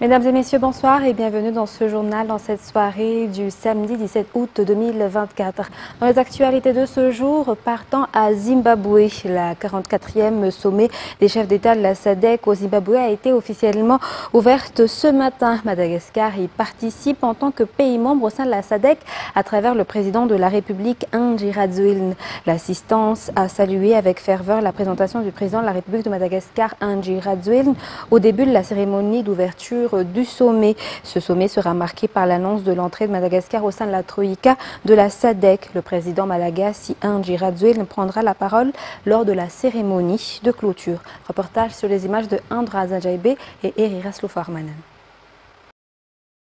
Mesdames et messieurs, bonsoir et bienvenue dans ce journal, dans cette soirée du samedi 17 août 2024. Dans les actualités de ce jour, partant à Zimbabwe, la 44e sommet des chefs d'État de la SADC au Zimbabwe a été officiellement ouverte ce matin. Madagascar y participe en tant que pays membre au sein de la SADC à travers le président de la République, Andry Rajoelina. L'assistance a salué avec ferveur la présentation du président de la République de Madagascar, Andry Rajoelina, au début de la cérémonie d'ouverture du sommet. Ce sommet sera marqué par l'annonce de l'entrée de Madagascar au sein de la Troïka de la SADC. Le président malagasy Andry Rajoelina prendra la parole lors de la cérémonie de clôture. Reportage sur les images de Andra Zajaïbe et Eriras Lufarmanen.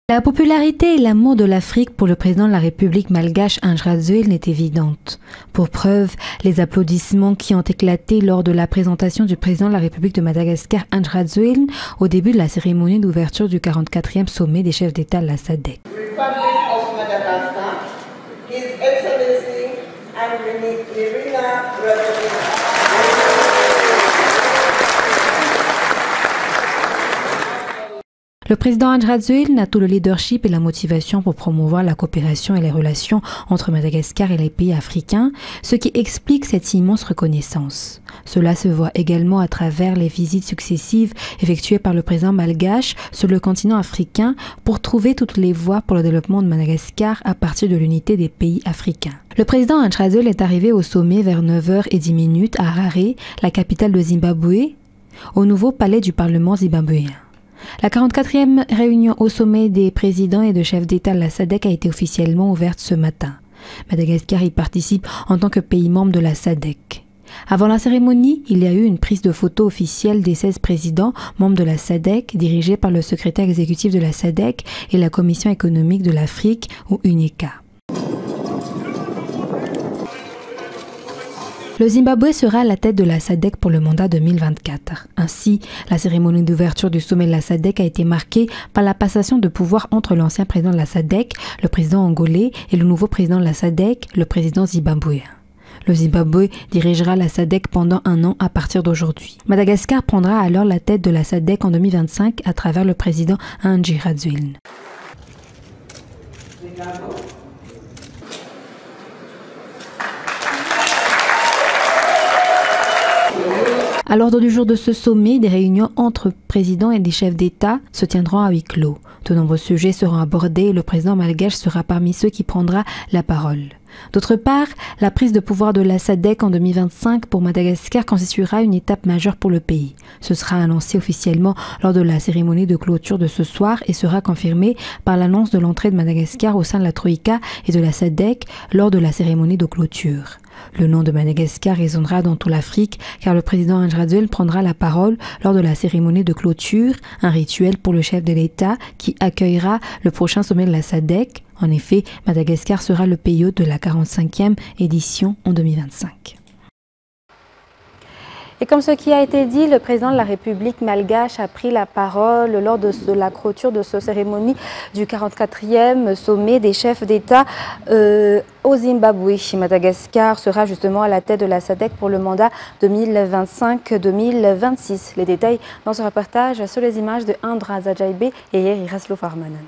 La popularité et l'amour de l'Afrique pour le président de la République malgache Andry Rajoelina est évidente. Pour preuve, les applaudissements qui ont éclaté lors de la présentation du président de la République de Madagascar Andry Rajoelina au début de la cérémonie d'ouverture du 44e sommet des chefs d'État de la SADC. Le président Andry Rajoelina a tout le leadership et la motivation pour promouvoir la coopération et les relations entre Madagascar et les pays africains, ce qui explique cette immense reconnaissance. Cela se voit également à travers les visites successives effectuées par le président malgache sur le continent africain pour trouver toutes les voies pour le développement de Madagascar à partir de l'unité des pays africains. Le président Andry Rajoelina est arrivé au sommet vers 9h10 à Harare, la capitale de Zimbabwe, au nouveau palais du Parlement zimbabwéen. La 44e réunion au sommet des présidents et de chefs d'État de la SADC a été officiellement ouverte ce matin. Madagascar y participe en tant que pays membre de la SADC. Avant la cérémonie, il y a eu une prise de photo officielle des 16 présidents membres de la SADC, dirigés par le secrétaire exécutif de la SADC et la Commission économique de l'Afrique, ou UNECA. Le Zimbabwe sera à la tête de la SADC pour le mandat 2024. Ainsi, la cérémonie d'ouverture du sommet de la SADC a été marquée par la passation de pouvoir entre l'ancien président de la SADC, le président angolais, et le nouveau président de la SADC, le président zimbabwéen. Le Zimbabwe dirigera la SADC pendant 1 an à partir d'aujourd'hui. Madagascar prendra alors la tête de la SADC en 2025 à travers le président Andry Rajoelina. À l'ordre du jour de ce sommet, des réunions entre présidents et des chefs d'État se tiendront à huis clos. De nombreux sujets seront abordés et le président malgache sera parmi ceux qui prendra la parole. D'autre part, la prise de pouvoir de la SADC en 2025 pour Madagascar constituera une étape majeure pour le pays. Ce sera annoncé officiellement lors de la cérémonie de clôture de ce soir et sera confirmé par l'annonce de l'entrée de Madagascar au sein de la Troïka et de la SADC lors de la cérémonie de clôture. Le nom de Madagascar résonnera dans toute l'Afrique car le président Andry Rajoelina prendra la parole lors de la cérémonie de clôture, un rituel pour le chef de l'État qui accueillera le prochain sommet de la SADC. En effet, Madagascar sera le pays hôte de la 45e édition en 2025. Et comme ce qui a été dit, le président de la République malgache a pris la parole lors de la clôture de cette cérémonie du 44e sommet des chefs d'État au Zimbabwe. Madagascar sera justement à la tête de la SADC pour le mandat 2025-2026. Les détails dans ce reportage sur les images de Andra Zajaïbe et Eriras Lufarmanen.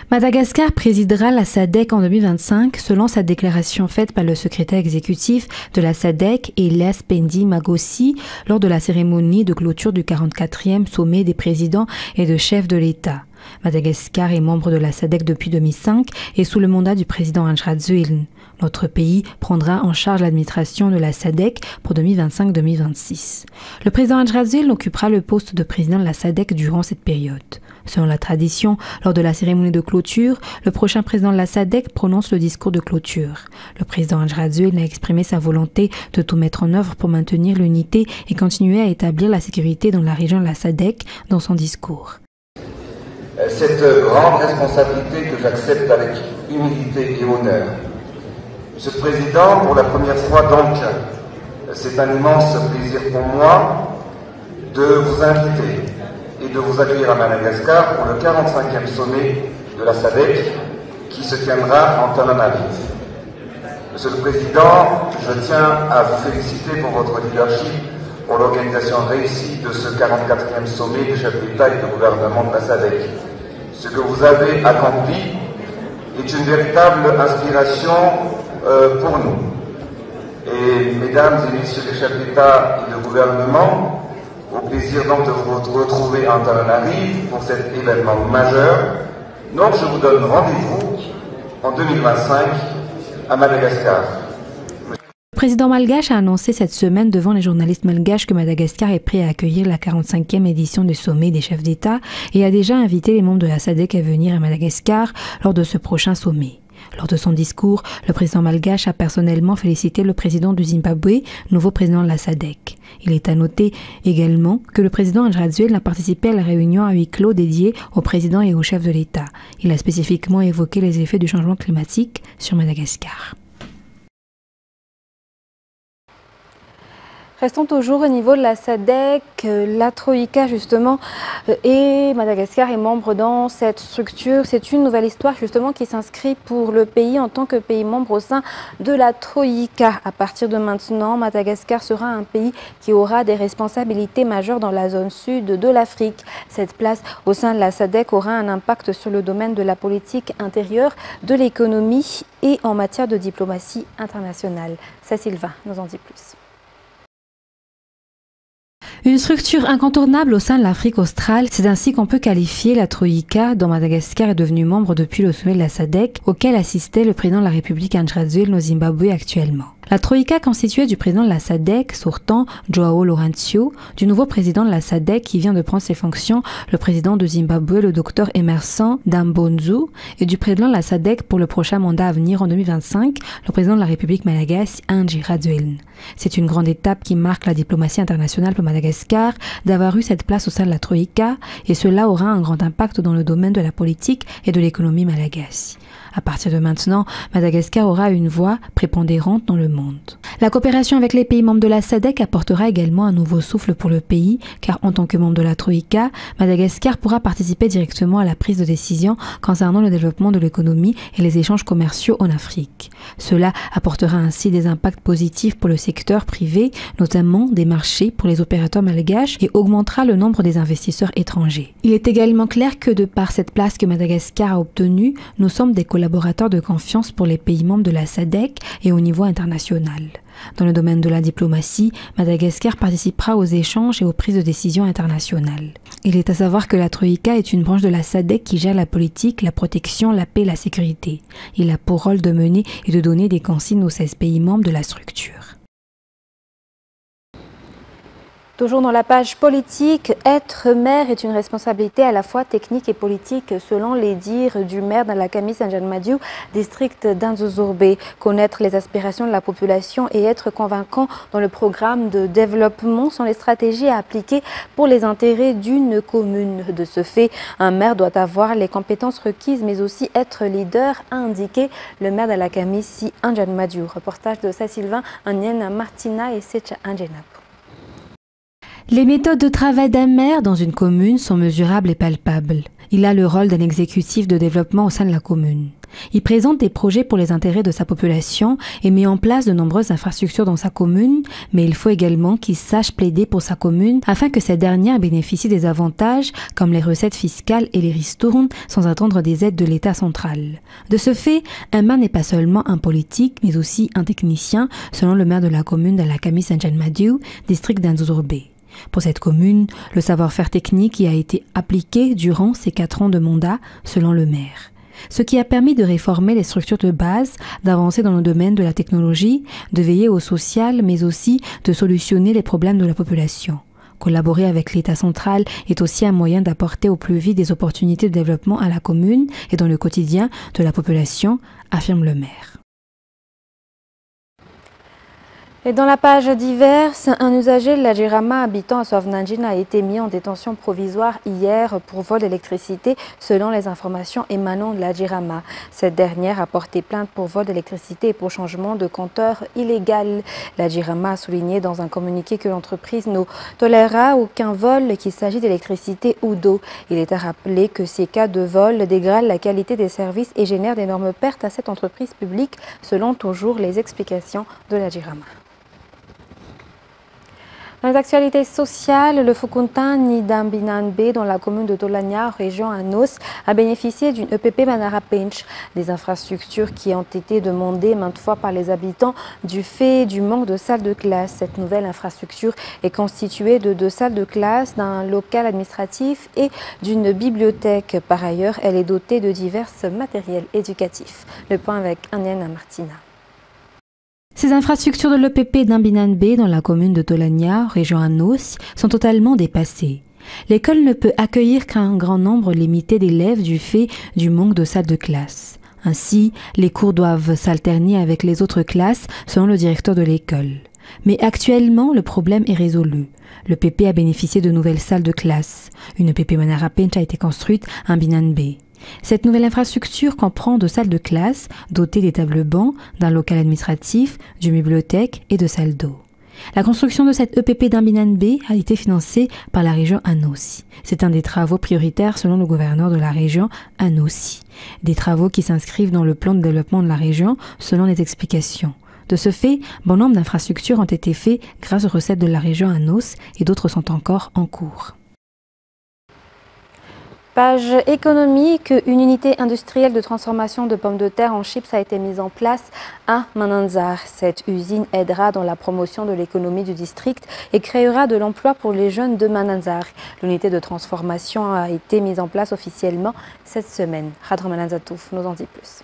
Madagascar présidera la SADC en 2025 selon sa déclaration faite par le secrétaire exécutif de la SADC, Elias Pendi Magossi, lors de la cérémonie de clôture du 44e sommet des présidents et de chefs de l'État. Madagascar est membre de la SADC depuis 2005 et sous le mandat du président Andry Rajoelina. Notre pays prendra en charge l'administration de la SADC pour 2025-2026. Le président Andry Rajoelina occupera le poste de président de la SADC durant cette période. Selon la tradition, lors de la cérémonie de clôture, le prochain président de la SADC prononce le discours de clôture. Le président Andry Rajoelina a exprimé sa volonté de tout mettre en œuvre pour maintenir l'unité et continuer à établir la sécurité dans la région de la SADC dans son discours. Cette grande responsabilité que j'accepte avec humilité et honneur. Monsieur le Président, pour la première fois donc, c'est un immense plaisir pour moi de vous inviter et de vous accueillir à Madagascar pour le 45e sommet de la SADC qui se tiendra en Tananarive. Monsieur le Président, je tiens à vous féliciter pour votre leadership pour l'organisation réussie de ce 44e sommet des chefs d'État et de gouvernement de la SADC. Ce que vous avez accompli est une véritable inspiration pour nous. Et mesdames et messieurs les chefs d'État et de gouvernement, au plaisir donc de vous retrouver en Antananarive pour cet événement majeur. Donc je vous donne rendez-vous en 2025 à Madagascar. Le président malgache a annoncé cette semaine devant les journalistes malgaches que Madagascar est prêt à accueillir la 45e édition du sommet des chefs d'État et a déjà invité les membres de la SADC à venir à Madagascar lors de ce prochain sommet. Lors de son discours, le président malgache a personnellement félicité le président du Zimbabwe, nouveau président de la SADC. Il est à noter également que le président Andrzej a participé à la réunion à huis clos dédiée au président et au chef de l'État. Il a spécifiquement évoqué les effets du changement climatique sur Madagascar. Restons toujours au niveau de la SADC, la Troïka justement et Madagascar est membre dans cette structure. C'est une nouvelle histoire justement qui s'inscrit pour le pays en tant que pays membre au sein de la Troïka. À partir de maintenant, Madagascar sera un pays qui aura des responsabilités majeures dans la zone sud de l'Afrique. Cette place au sein de la SADC aura un impact sur le domaine de la politique intérieure, de l'économie et en matière de diplomatie internationale. Ça, Sylvain nous en dit plus. Une structure incontournable au sein de l'Afrique australe, c'est ainsi qu'on peut qualifier la Troïka, dont Madagascar est devenu membre depuis le sommet de la SADC, auquel assistait le président de la République Andrzej au Zimbabwe actuellement. La Troïka constituée du président de la SADC, sortant João Lourenço, du nouveau président de la SADC qui vient de prendre ses fonctions, le président de Zimbabwe, le docteur Emerson Dambonzu, et du président de la SADC pour le prochain mandat à venir en 2025, le président de la République malagasy, Andry Rajoelina. C'est une grande étape qui marque la diplomatie internationale pour Madagascar d'avoir eu cette place au sein de la Troïka, et cela aura un grand impact dans le domaine de la politique et de l'économie malagasy. À partir de maintenant, Madagascar aura une voix prépondérante dans le monde. La coopération avec les pays membres de la SADC apportera également un nouveau souffle pour le pays, car en tant que membre de la Troïka, Madagascar pourra participer directement à la prise de décision concernant le développement de l'économie et les échanges commerciaux en Afrique. Cela apportera ainsi des impacts positifs pour le secteur privé, notamment des marchés pour les opérateurs malgaches, et augmentera le nombre des investisseurs étrangers. Il est également clair que de par cette place que Madagascar a obtenue, nous sommes des collaborateurs de confiance pour les pays membres de la SADC et au niveau international. Dans le domaine de la diplomatie, Madagascar participera aux échanges et aux prises de décisions internationales. Il est à savoir que la Troïka est une branche de la SADC qui gère la politique, la protection, la paix et la sécurité. Il a pour rôle de mener et de donner des consignes aux 16 pays membres de la structure. Toujours dans la page politique, être maire est une responsabilité à la fois technique et politique selon les dires du maire d'Alakami Sanjan-Madiou, district d'Anzouzourbé. Connaître les aspirations de la population et être convaincant dans le programme de développement sont les stratégies à appliquer pour les intérêts d'une commune. De ce fait, un maire doit avoir les compétences requises mais aussi être leader, a indiqué le maire d'Alakami Sanjan-Madiou. Reportage de Sylvain Anyen Martina et Secha Anjenap. Les méthodes de travail d'un maire dans une commune sont mesurables et palpables. Il a le rôle d'un exécutif de développement au sein de la commune. Il présente des projets pour les intérêts de sa population et met en place de nombreuses infrastructures dans sa commune, mais il faut également qu'il sache plaider pour sa commune afin que cette dernière bénéficie des avantages comme les recettes fiscales et les ristournes sans attendre des aides de l'État central. De ce fait, un maire n'est pas seulement un politique, mais aussi un technicien, selon le maire de la commune d'Alakami Sanjan-Madiou, district d'Anzouzourbé. Pour cette commune, le savoir-faire technique y a été appliqué durant ces 4 ans de mandat, selon le maire. Ce qui a permis de réformer les structures de base, d'avancer dans le domaine de la technologie, de veiller au social, mais aussi de solutionner les problèmes de la population. Collaborer avec l'État central est aussi un moyen d'apporter au plus vite des opportunités de développement à la commune et dans le quotidien de la population, affirme le maire. Et dans la page diverses, un usager de la Jirama habitant à Sovnanjin a été mis en détention provisoire hier pour vol d'électricité selon les informations émanant de la Jirama. Cette dernière a porté plainte pour vol d'électricité et pour changement de compteur illégal. La Jirama a souligné dans un communiqué que l'entreprise ne tolérera aucun vol qu'il s'agit d'électricité ou d'eau. Il est à rappeler que ces cas de vol dégradent la qualité des services et génèrent d'énormes pertes à cette entreprise publique selon toujours les explications de la Jirama. Dans les actualités sociales, le Fukuntan Nidambinanbe, dans la commune de Tolania, région Anos, a bénéficié d'une EPP Manarapench, des infrastructures qui ont été demandées maintes fois par les habitants du fait du manque de salles de classe. Cette nouvelle infrastructure est constituée de 2 salles de classe, d'un local administratif et d'une bibliothèque. Par ailleurs, elle est dotée de divers matériels éducatifs. Le point avec Anienne Martina. Ces infrastructures de l'EPP d'Imbinanbe dans la commune de Tolania, région Anos, sont totalement dépassées. L'école ne peut accueillir qu'un grand nombre limité d'élèves du fait du manque de salles de classe. Ainsi, les cours doivent s'alterner avec les autres classes selon le directeur de l'école. Mais actuellement, le problème est résolu. L'EPP a bénéficié de nouvelles salles de classe. Une EPP Manarapench a été construite à Imbinanbe. Cette nouvelle infrastructure comprend 2 salles de classe dotées des tables bancs, d'un local administratif, d'une bibliothèque et de salles d'eau. La construction de cette EPP d'Imbinanbe a été financée par la région Anossi. C'est un des travaux prioritaires selon le gouverneur de la région Anossi. Des travaux qui s'inscrivent dans le plan de développement de la région selon les explications. De ce fait, bon nombre d'infrastructures ont été faites grâce aux recettes de la région Anos et d'autres sont encore en cours. Page économique, une unité industrielle de transformation de pommes de terre en chips a été mise en place à Mananzar. Cette usine aidera dans la promotion de l'économie du district et créera de l'emploi pour les jeunes de Mananzar. L'unité de transformation a été mise en place officiellement cette semaine. Radra Mananzatouf nous en dit plus.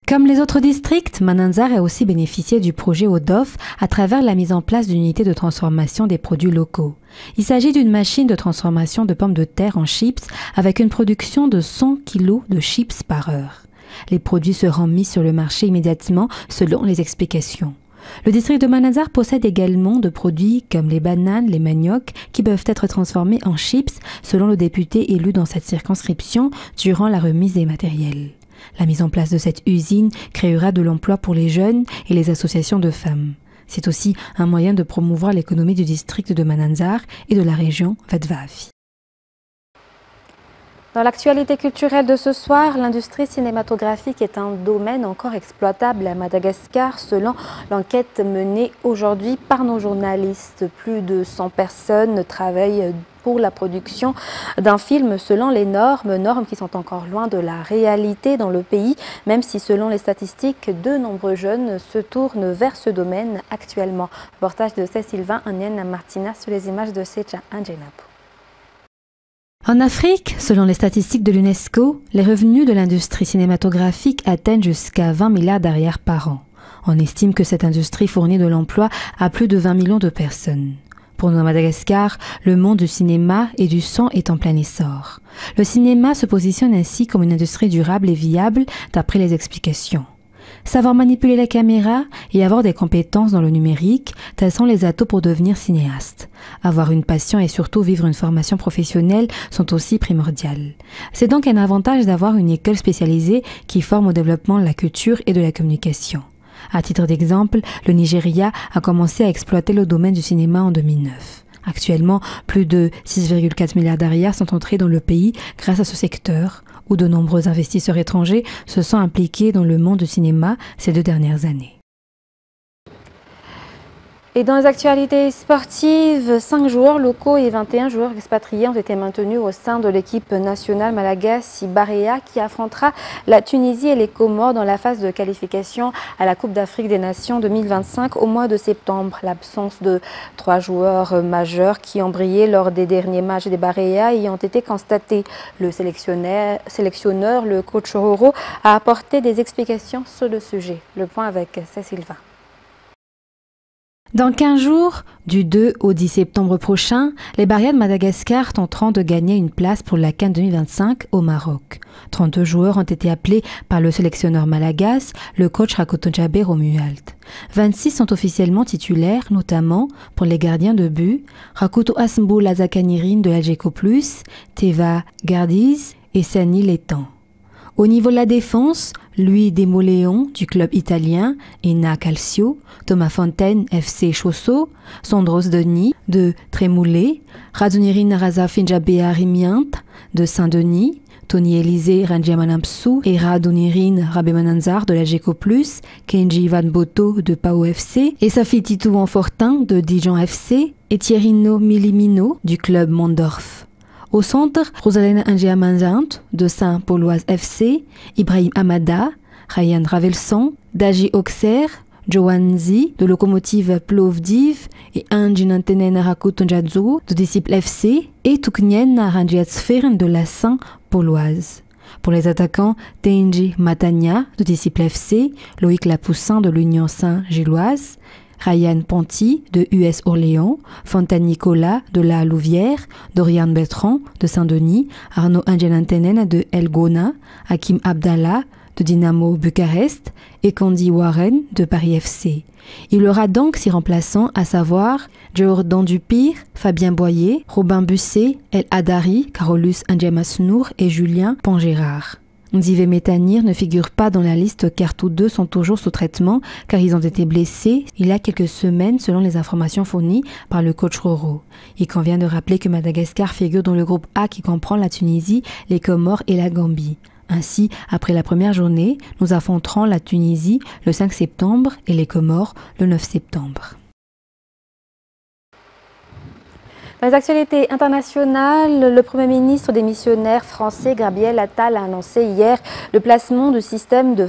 Comme les autres districts, Mananzar a aussi bénéficié du projet ODOF à travers la mise en place d'une unité de transformation des produits locaux. Il s'agit d'une machine de transformation de pommes de terre en chips avec une production de 100 kg de chips par heure. Les produits seront mis sur le marché immédiatement selon les explications. Le district de Mananzar possède également de produits comme les bananes, les maniocs qui peuvent être transformés en chips selon le député élu dans cette circonscription durant la remise des matériels. La mise en place de cette usine créera de l'emploi pour les jeunes et les associations de femmes. C'est aussi un moyen de promouvoir l'économie du district de Mananzar et de la région Vedvavi. Dans l'actualité culturelle de ce soir, l'industrie cinématographique est un domaine encore exploitable à Madagascar selon l'enquête menée aujourd'hui par nos journalistes. Plus de 100 personnes travaillent pour la production d'un film selon les normes qui sont encore loin de la réalité dans le pays, même si selon les statistiques, de nombreux jeunes se tournent vers ce domaine actuellement. Reportage de Cécile Anienne Martina sur les images de Secha Angenapo. En Afrique, selon les statistiques de l'UNESCO, les revenus de l'industrie cinématographique atteignent jusqu'à 20 milliards d'arières par an. On estime que cette industrie fournit de l'emploi à plus de 20 millions de personnes. Pour nous à Madagascar, le monde du cinéma et du son est en plein essor. Le cinéma se positionne ainsi comme une industrie durable et viable d'après les explications. Savoir manipuler la caméra et avoir des compétences dans le numérique, tels sont les atouts pour devenir cinéaste. Avoir une passion et surtout vivre une formation professionnelle sont aussi primordiales. C'est donc un avantage d'avoir une école spécialisée qui forme au développement de la culture et de la communication. À titre d'exemple, le Nigeria a commencé à exploiter le domaine du cinéma en 2009. Actuellement, plus de 6,4 milliards d'arières sont entrés dans le pays grâce à ce secteur, où de nombreux investisseurs étrangers se sont impliqués dans le monde du cinéma ces 2 dernières années. Et dans les actualités sportives, 5 joueurs locaux et 21 joueurs expatriés ont été maintenus au sein de l'équipe nationale Malagasy Barea qui affrontera la Tunisie et les Comores dans la phase de qualification à la Coupe d'Afrique des Nations 2025 au mois de septembre. L'absence de 3 joueurs majeurs qui ont brillé lors des derniers matchs des Barea y ont été constatés. Le sélectionneur, le coach Roro, a apporté des explications sur le sujet. Le point avec Cécile. Dans 15 jours, du 2 au 10 septembre prochain, les Barea de Madagascar tenteront de gagner une place pour la CAN 2025 au Maroc. 32 joueurs ont été appelés par le sélectionneur malagasy, le coach Rakotonjabe Romuald. 26 sont officiellement titulaires, notamment pour les gardiens de but, Rakuto Asmbo Lazakanirin de l'Algeco Plus, Teva Gardiz et Sani Letan. Au niveau de la défense, Louis Demoléon du club italien Enna Calcio, Thomas Fontaine FC Chosso, Sandros Denis de Trémoulé, Razunirin Raza Finjabea Rimiant de Saint-Denis, Tony Élisée Ranjiamanampsou et Radunirin Rabemananzar de la GECO+, Kenji Van Boto de Pau FC et Safi Titou Enfortin de Dijon FC et Thierino Milimino du club Mondorf. Au centre, Rosalena Angiamanzant de Saint-Pauloise FC, Ibrahim Amada, Ryan Ravelson, Daji Auxerre, Joanzi de Lokomotiv Plovdiv et Anjinantenen Rakutonjadzu de Disciple FC et Tuknien Rangiatsferen de la Saint-Pauloise. Pour les attaquants, Tenji Matania de Disciple FC, Loïc Lapoussin de l'Union Saint-Gilloise, Ryan Ponty de US Orléans, Fontaine Nicolas de La Louvière, Dorian Bertrand de Saint-Denis, Arnaud Angelantenen de Elgona, Hakim Abdallah de Dynamo Bucarest et Candy Warren de Paris FC. Il aura donc 6 remplaçants, à savoir Jordan Dupire, Fabien Boyer, Robin Busset, El Hadari, Carolus Angemasnour et Julien Pangérard. Nzive Métanir ne figure pas dans la liste car tous deux sont toujours sous traitement car ils ont été blessés il y a quelques semaines selon les informations fournies par le coach Roro. Il convient de rappeler que Madagascar figure dans le groupe A qui comprend la Tunisie, les Comores et la Gambie. Ainsi, après la première journée, nous affronterons la Tunisie le 5 septembre et les Comores le 9 septembre. Dans les actualités internationales, le Premier ministre des missionnaires français, Gabriel Attal, a annoncé hier le placement du système de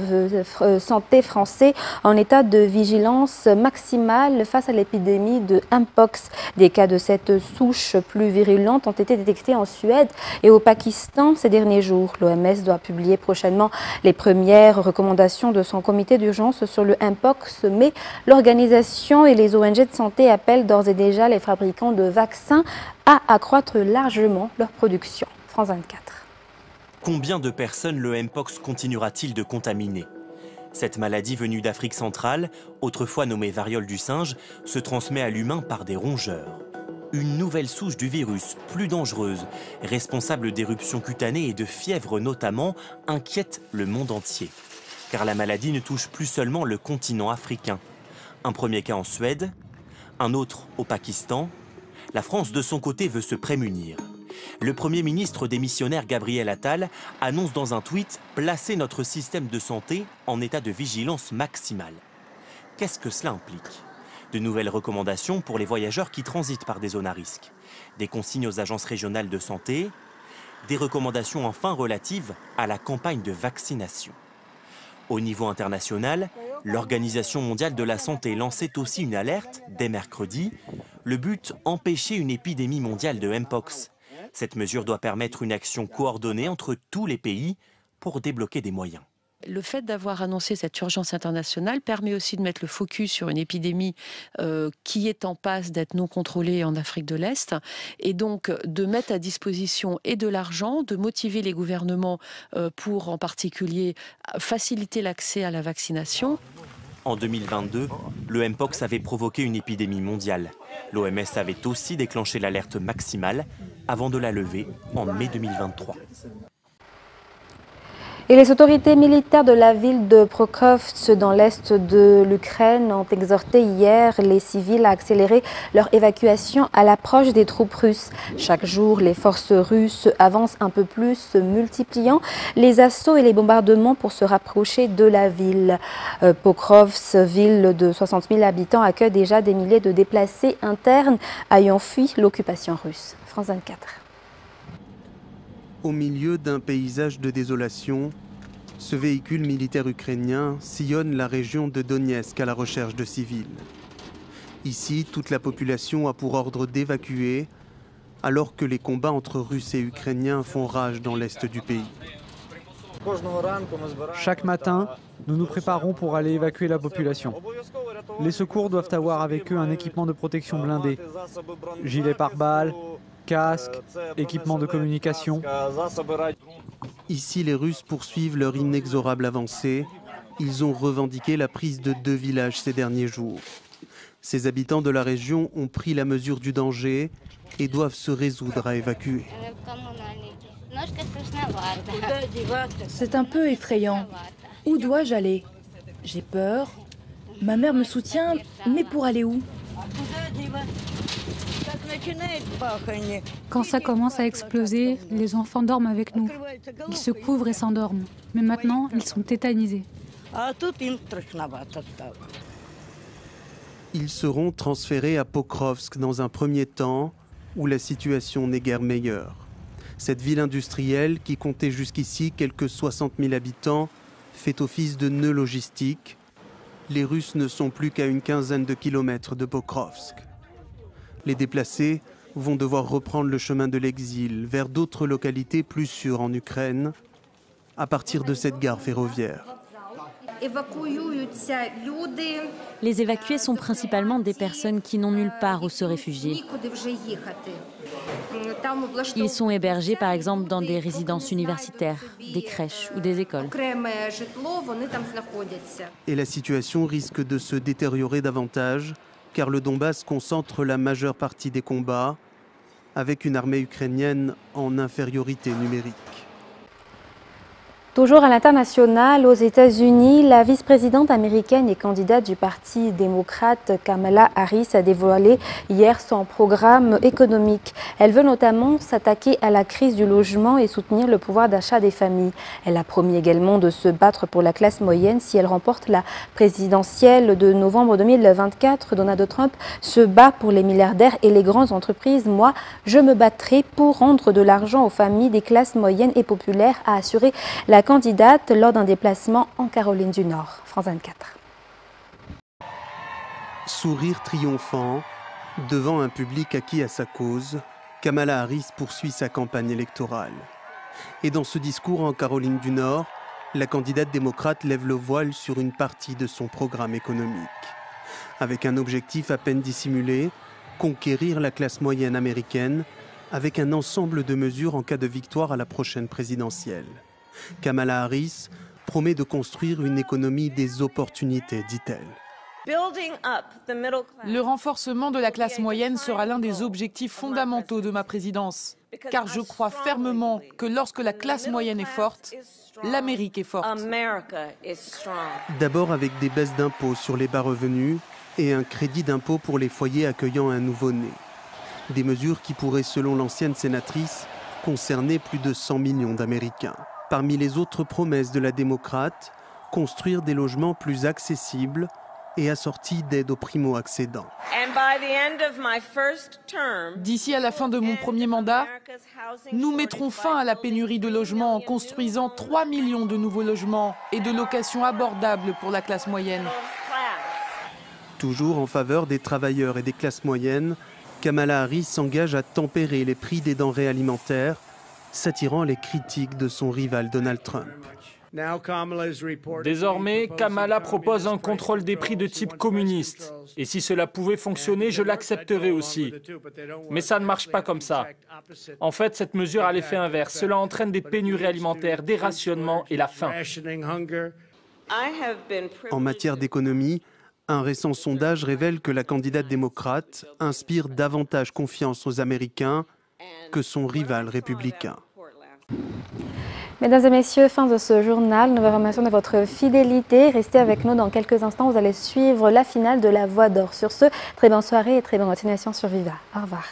santé français en état de vigilance maximale face à l'épidémie de Mpox. Des cas de cette souche plus virulente ont été détectés en Suède et au Pakistan ces derniers jours. L'OMS doit publier prochainement les premières recommandations de son comité d'urgence sur le Mpox, mais l'organisation et les ONG de santé appellent d'ores et déjà les fabricants de vaccins à accroître largement leur production. France 24. Combien de personnes le Mpox continuera-t-il de contaminer? Cette maladie venue d'Afrique centrale, autrefois nommée variole du singe, se transmet à l'humain par des rongeurs. Une nouvelle souche du virus, plus dangereuse, responsable d'éruptions cutanées et de fièvre notamment, inquiète le monde entier. Car la maladie ne touche plus seulement le continent africain. Un premier cas en Suède, un autre au Pakistan. La France, de son côté, veut se prémunir. Le Premier ministre des missionnaires, Gabriel Attal, annonce dans un tweet « Placer notre système de santé en état de vigilance maximale ». Qu'est-ce que cela implique? De nouvelles recommandations pour les voyageurs qui transitent par des zones à risque, des consignes aux agences régionales de santé, des recommandations enfin relatives à la campagne de vaccination. Au niveau international, l'Organisation mondiale de la santé lançait aussi une alerte dès mercredi. Le but, empêcher une épidémie mondiale de Mpox. Cette mesure doit permettre une action coordonnée entre tous les pays pour débloquer des moyens. Le fait d'avoir annoncé cette urgence internationale permet aussi de mettre le focus sur une épidémie qui est en passe d'être non contrôlée en Afrique de l'Est et donc de mettre à disposition et de l'argent, de motiver les gouvernements pour en particulier faciliter l'accès à la vaccination. En 2022, le Mpox avait provoqué une épidémie mondiale. L'OMS avait aussi déclenché l'alerte maximale avant de la lever en mai 2023. Et les autorités militaires de la ville de Pokrovsk dans l'est de l'Ukraine ont exhorté hier les civils à accélérer leur évacuation à l'approche des troupes russes. Chaque jour, les forces russes avancent un peu plus, multipliant les assauts et les bombardements pour se rapprocher de la ville. Pokrovsk, ville de 60 000 habitants, accueille déjà des milliers de déplacés internes ayant fui l'occupation russe. France 24. Au milieu d'un paysage de désolation, ce véhicule militaire ukrainien sillonne la région de Donetsk à la recherche de civils. Ici, toute la population a pour ordre d'évacuer, alors que les combats entre Russes et Ukrainiens font rage dans l'est du pays. Chaque matin, nous nous préparons pour aller évacuer la population. Les secours doivent avoir avec eux un équipement de protection blindé, gilet pare-balles, casques, équipements de communication. Ici, les Russes poursuivent leur inexorable avancée. Ils ont revendiqué la prise de 2 villages ces derniers jours. Ces habitants de la région ont pris la mesure du danger et doivent se résoudre à évacuer. C'est un peu effrayant. Où dois-je aller? J'ai peur. Ma mère me soutient, mais pour aller où? Quand ça commence à exploser, les enfants dorment avec nous. Ils se couvrent et s'endorment. Mais maintenant, ils sont tétanisés. Ils seront transférés à Pokrovsk dans un premier temps où la situation n'est guère meilleure. Cette ville industrielle, qui comptait jusqu'ici quelques 60 000 habitants, fait office de nœud logistique. Les Russes ne sont plus qu'à une quinzaine de kilomètres de Pokrovsk. Les déplacés vont devoir reprendre le chemin de l'exil vers d'autres localités plus sûres en Ukraine, à partir de cette gare ferroviaire. Les évacués sont principalement des personnes qui n'ont nulle part où se réfugier. Ils sont hébergés par exemple dans des résidences universitaires, des crèches ou des écoles. Et la situation risque de se détériorer davantage, car le Donbass concentre la majeure partie des combats, avec une armée ukrainienne en infériorité numérique. Toujours à l'international, aux États-Unis, la vice-présidente américaine et candidate du Parti démocrate Kamala Harris a dévoilé hier son programme économique. Elle veut notamment s'attaquer à la crise du logement et soutenir le pouvoir d'achat des familles. Elle a promis également de se battre pour la classe moyenne si elle remporte la présidentielle de novembre 2024. Donald Trump se bat pour les milliardaires et les grandes entreprises. Moi, je me battrai pour rendre de l'argent aux familles des classes moyennes et populaires, a assuré la candidate lors d'un déplacement en Caroline du Nord. France 24. Sourire triomphant, devant un public acquis à sa cause, Kamala Harris poursuit sa campagne électorale. Et dans ce discours en Caroline du Nord, la candidate démocrate lève le voile sur une partie de son programme économique. Avec un objectif à peine dissimulé, conquérir la classe moyenne américaine, avec un ensemble de mesures en cas de victoire à la prochaine présidentielle. Kamala Harris promet de construire une économie des opportunités, dit-elle. Le renforcement de la classe moyenne sera l'un des objectifs fondamentaux de ma présidence, car je crois fermement que lorsque la classe moyenne est forte, l'Amérique est forte. D'abord avec des baisses d'impôts sur les bas revenus et un crédit d'impôt pour les foyers accueillant un nouveau-né. Des mesures qui pourraient, selon l'ancienne sénatrice, concerner plus de 100 millions d'Américains. Parmi les autres promesses de la démocrate, construire des logements plus accessibles et assortis d'aides aux primo-accédants. D'ici à la fin de mon premier mandat, nous mettrons fin à la pénurie de logements en construisant 3 millions de nouveaux logements et de locations abordables pour la classe moyenne. Toujours en faveur des travailleurs et des classes moyennes, Kamala Harris s'engage à tempérer les prix des denrées alimentaires, s'attirant les critiques de son rival Donald Trump. Désormais, Kamala propose un contrôle des prix de type communiste. Et si cela pouvait fonctionner, je l'accepterais aussi. Mais ça ne marche pas comme ça. En fait, cette mesure a l'effet inverse. Cela entraîne des pénuries alimentaires, des rationnements et la faim. En matière d'économie, un récent sondage révèle que la candidate démocrate inspire davantage confiance aux Américains que son rival républicain. Mesdames et messieurs, fin de ce journal. Nous vous remercions de votre fidélité. Restez avec nous dans quelques instants. Vous allez suivre la finale de la Voix d'Or. Sur ce, très bonne soirée et très bonne continuation sur Viva. Au revoir.